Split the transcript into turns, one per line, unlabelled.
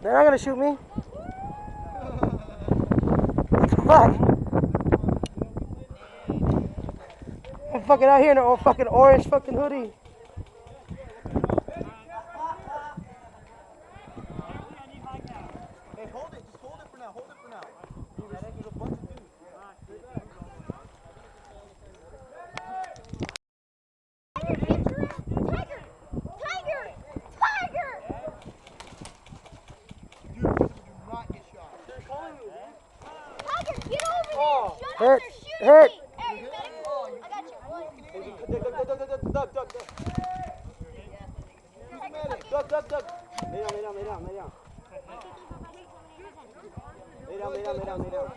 They're not gonna shoot me. What the fuck? I'm fucking out here in a fucking orange fucking hoodie.
Hey, hold it. Just hold it for now. Hold it for now. There's a bunch of dudes.
Hit, hit.
Duck. Lay down. Lay down.